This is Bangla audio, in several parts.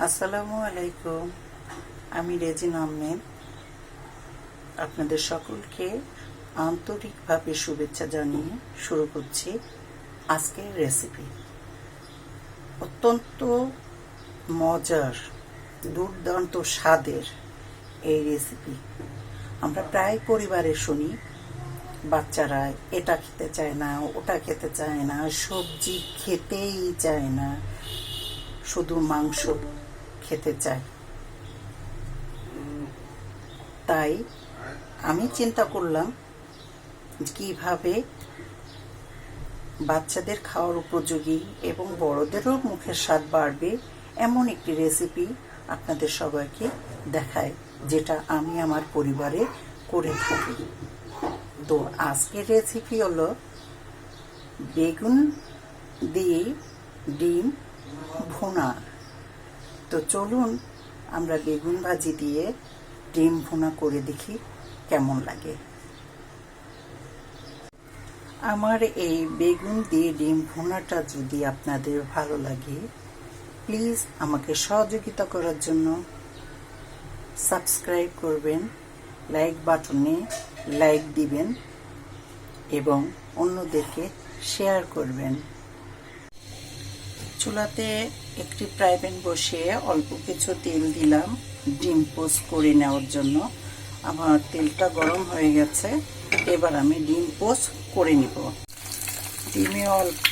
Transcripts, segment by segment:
আসসালামু আলাইকুম। আমি রেজিন আহমেদ। আপনাদের সকলকে আন্তরিকভাবে শুভেচ্ছা জানিয়ে শুরু করছি আজকের রেসিপি। অত্যন্ত মজার, দুর্দান্ত স্বাদের এই রেসিপি আমরা প্রায় পরিবারে শুনি। বাচ্চারা এটা খেতে চায় না, ওটা খেতে চায় না, সবজি খেতেই চায় না, শুধু মাংস খেতে চায়। তাই আমি চিন্তা করলাম কিভাবে বাচ্চাদের খাওয়ার উপযোগী এবং বড়দেরও মুখের স্বাদ বাড়বে এমন একটি রেসিপি আপনাদের সবাইকে দেখাই, যেটা আমি আমার পরিবারে করে থাকি। তো আজকের রেসিপি হলো বেগুন দিয়ে ডিম ভুনা। তো চলুন আমরা বেগুন ভাজি দিয়ে ডিম ভুনা করে দেখি কেমন লাগে। আমার এই বেগুন দিয়ে ডিম ভুনাটা যদি আপনাদের ভালো লাগে, প্লিজ আমাকে সহযোগিতা করার জন্য সাবস্ক্রাইব করবেন, লাইক বাটনে লাইক দিবেন এবং অন্যদেরকে শেয়ার করবেন। চুলাতে একটি ফ্রাই প্যান বসিয়ে অল্প কিছু তেল দিলাম ডিম পোস্ট করে নেওয়ার জন্য। আমার তেলটা গরম হয়ে গেছে, এবার আমি ডিম পোস্ট করে নিব। ডিমে অল্প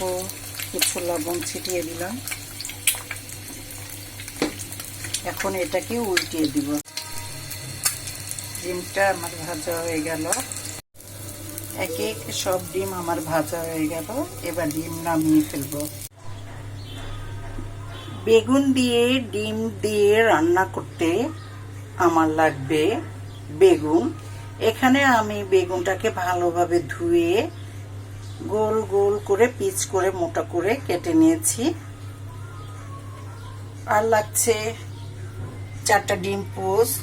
কিছু লবণ ছিটিয়ে দিলাম। এখন এটাকে উল্টিয়ে দিব। ডিমটা আমার ভাজা হয়ে গেল। একে একে সব ডিম আমার ভাজা হয়ে গেল। এবার ডিম নামিয়ে ফেলবো। বেগুন দিয়ে ডিম দিয়ে রান্না করতে আমার লাগবে বেগুন। এখানে আমি বেগুনটাকে ভালোভাবে ধুয়ে গোল গোল করে পিচ করে মোটা করে কেটে নিয়েছি। আর লাগছে 4টা ডিম পোস্ট।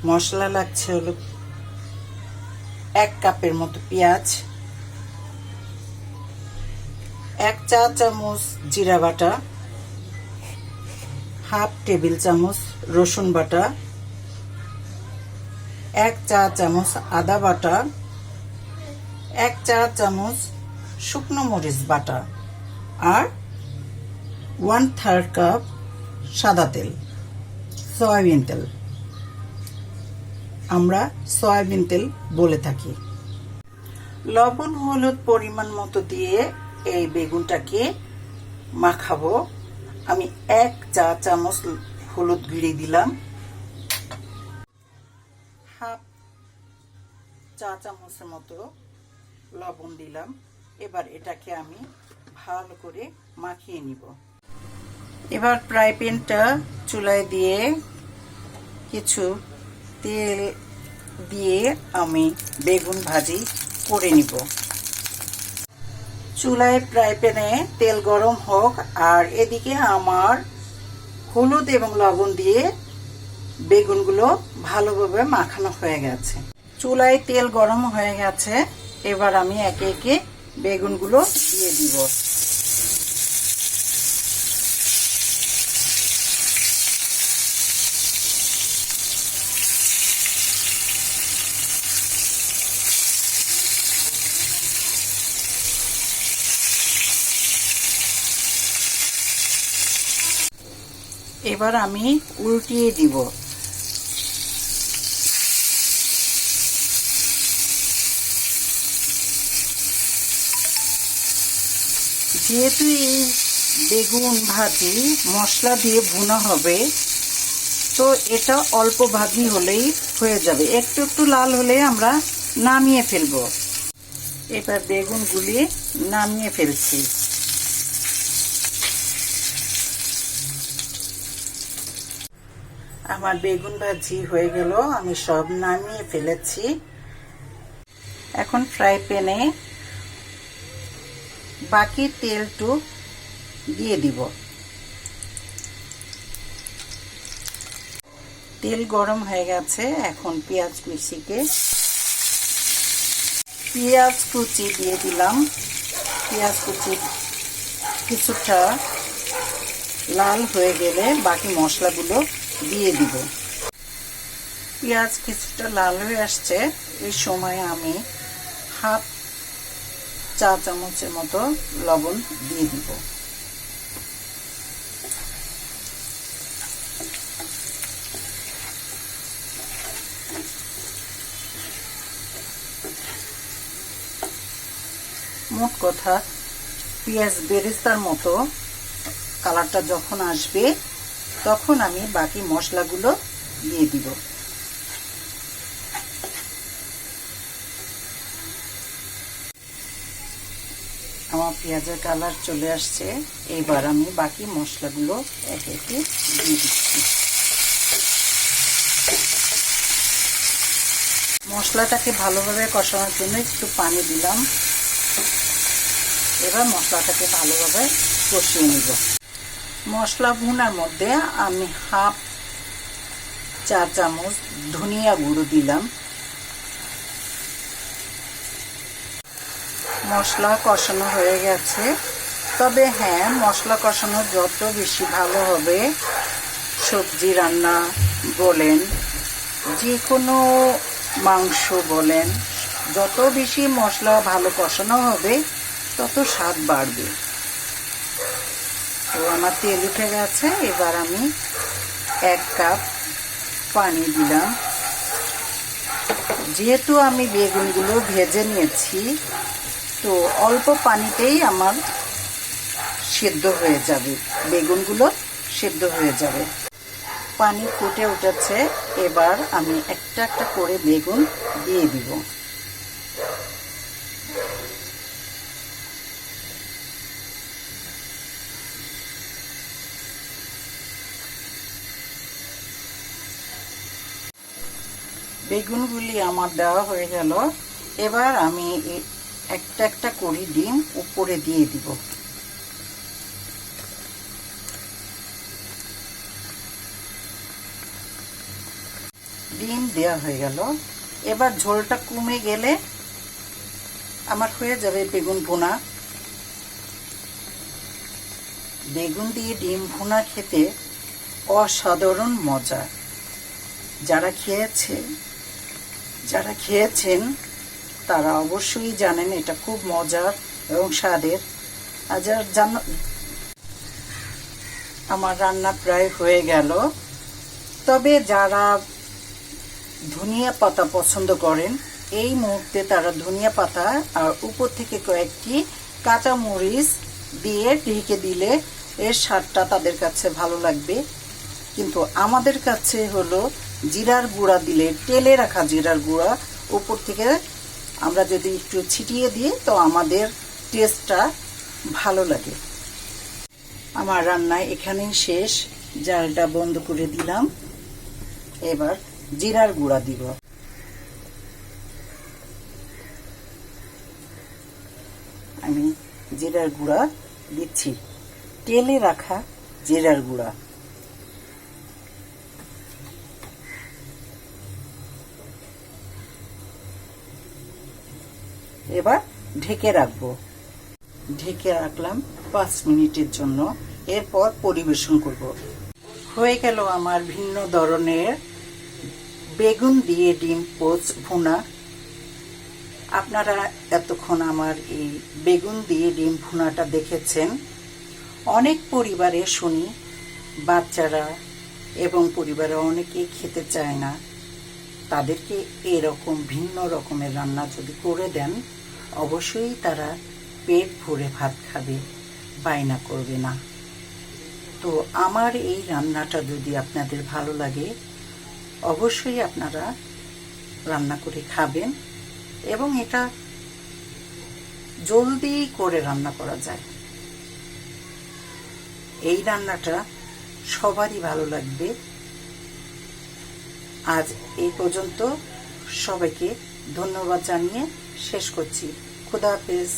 মশলা লাগছে হলো 1 কাপের মতো পেঁয়াজ, 1 চা চামচ জিরা বাটা, হাফ টেবিল চামচ রসুন বাটা, 1 চা চামচ আদা বাটা, 1 চা চামচ শুকনো মরিচ বাটা আর 1/3 কাপ সাদা তেল, সয়াবিন তেল। আমরা সয়াবিন তেল বলে থাকি। লবণ হলুদ পরিমাণ মতো দিয়ে এই বেগুনটাকে মাখাবো। আমি 1 চা চামচ হলুদ গুঁড়ি দিলাম, হাফ চা চামচের মতো লবণ দিলাম। এবার এটাকে আমি ভালো করে মাখিয়ে নিব। এবার ফ্রাই প্যানটা চুলায় দিয়ে কিছু তেল দিয়ে আমি বেগুন ভাজি করে নিব। চুলায় ফ্রাই প্যানে তেল গরম হোক, আর এদিকে আমার হলুদ এবং লবণ দিয়ে বেগুনগুলো ভালোভাবে মাখানো হয়ে গেছে। চুলায় তেল গরম হয়ে গেছে, এবার আমি একে একে বেগুনগুলো দিয়ে দিব। এবার আমি উল্টিয়ে দিব। যেহেতু এই বেগুন ভাজি মশলা দিয়ে ভুনা হবে, তো এটা অল্প ভাজি হলেই হয়ে যাবে। একটু একটু লাল হলে আমরা নামিয়ে ফেলব। এবার বেগুনগুলি নামিয়ে ফেলছি। আমার বেগুন ভাজি হয়ে গেল, আমি সব নামিয়ে ফেলেছি। এখন ফ্রাই প্যানে বাকি তেলটু দিয়ে দিব। তেল গরম হয়ে গেছে, এখন পেঁয়াজ কুচি দিয়ে দিলাম। পেঁয়াজ কুচি কিছুটা লাল হয়ে গেলে বাকি মশলাগুলো দিয়ে দিব। পেঁয়াজ কিছুটা লাল হয়ে আসছে, এই সময় আমি হাফ চা চামচের মতো লবণ দিয়ে দিব। মোট কথা পেঁয়াজ বেরেস্তার মতো কালারটা যখন আসবে তখন আমি বাকি মশলাগুলো দিয়ে দিব। আমার পেঁয়াজের কালার চলে আসছে, এবার আমি বাকি মশলাগুলো একে একে দিয়ে দিচ্ছি। মশলাটাকে ভালোভাবে কষানোর জন্য একটু পানি দিলাম। এবার মশলাটাকে ভালোভাবে কষিয়ে নিব। মশলা ভুনার মধ্যে আমি হাফ চা চামচ ধনিয়া গুঁড়ো দিলাম। মশলা কষানো হয়ে গেছে, তবে হ্যাঁ, মশলা কষানো যত বেশি ভালো হবে, সবজি রান্না বলেন, যে কোনো মাংস বলেন, যত বেশি মশলা ভালো কষানো হবে তত স্বাদ বাড়বে। তো আমার তেল উঠে গেছে, এবার আমি 1 কাপ পানি দিলাম। যেহেতু আমি বেগুনগুলো ভেজে নিয়েছি, তো অল্প পানিতেই আমার সেদ্ধ হয়ে যাবে, বেগুনগুলো সেদ্ধ হয়ে যাবে। পানি ফুটে উঠেছে, এবার আমি একটা একটা করে বেগুন দিয়ে দিব। বেগুনগুলি আমার দেওয়া হয়ে গেল, এবার আমি একটা একটা করে ডিম উপরে দিয়ে দিব। ডিম দেওয়া হয়ে গেল, এবার ঝোলটা কমে গেলে আমার হয়ে যাবে বেগুন ভুনা। বেগুন দিয়ে ডিম ভুনা খেতে অসাধারণ মজা। যারা খেয়েছেন তারা অবশ্যই জানেন এটা খুব মজার এবং স্বাদের। আর আমার রান্না প্রায় হয়ে গেল, তবে যারা ধনিয়া পাতা পছন্দ করেন এই মুহূর্তে তারা ধনিয়া পাতা আর উপর থেকে কয়েকটি কাঁচা মরিচ দিয়ে ঢেকে দিলে এর স্বাদটা তাদের কাছে ভালো লাগবে। কিন্তু আমাদের কাছে হলো জিরার গুঁড়া দিলে, তেলে রাখা জিরার গুঁড়া উপর থেকে আমরা যদি একটু ছিটিয়ে দিই তো আমাদের টেস্টটা ভালো লাগে। আমার রান্না এখানেই শেষ, জালটা বন্ধ করে দিলাম। এবার জিরার গুঁড়া দিব। আমি জিরার গুঁড়া দিচ্ছি, তেলে রাখা জিরার গুঁড়া। এবার ঢেকে রাখবো। ঢেকে রাখলাম 5 মিনিটের জন্য, এরপর পরিবেশন করব। হয়ে গেল আমার ভিন্ন ধরনের বেগুন দিয়ে ডিম পোচ ভুনা। আপনারা এতক্ষণ আমার এই বেগুন দিয়ে ডিম ভুনাটা দেখেছেন। অনেক পরিবারে শুনি বাচ্চারা এবং পরিবারে অনেকেই খেতে চায় না, তাদেরকে এরকম ভিন্ন রকমের রান্না যদি করে দেন অবশ্যই তারা পেট ভরে ভাত খাবে, বায়না করবে না। তো আমার এই রান্নাটা যদি আপনাদের ভালো লাগে অবশ্যই আপনারা রান্না করে খাবেন, এবং এটা জলদি করে রান্না করা যায়। এই রান্নাটা সবারই ভালো লাগবে। আজ এই পর্যন্ত, সবাইকে ধন্যবাদ জানিয়ে শেষ করছি। খুদা হাফেজ।